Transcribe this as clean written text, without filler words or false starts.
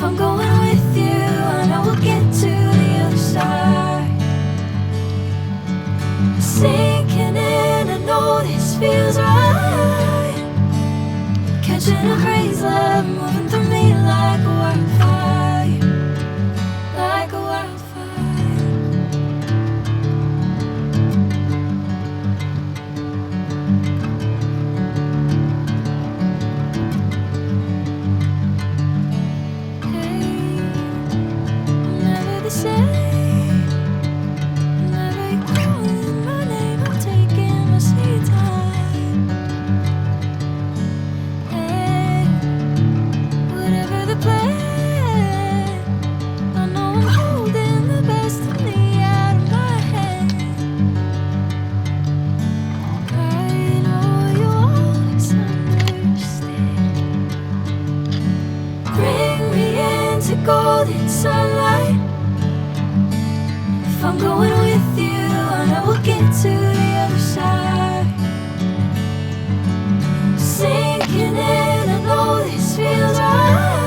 If I'm going with you, I know we'll get to the other side. Sinking in, I know this feels right. Catching a crazy love, moving through me like a wildfire, like a wildfire. Never the same. Whenever you're calling my name, I'm taking my sweet time. Hey, whatever the plan, I know I'm holding the best of me out of my hand. I know you always understand. Bring me into golden sunlight. If I'm going with you, I know we'll get to the other side. Sinking in, I know this feels right.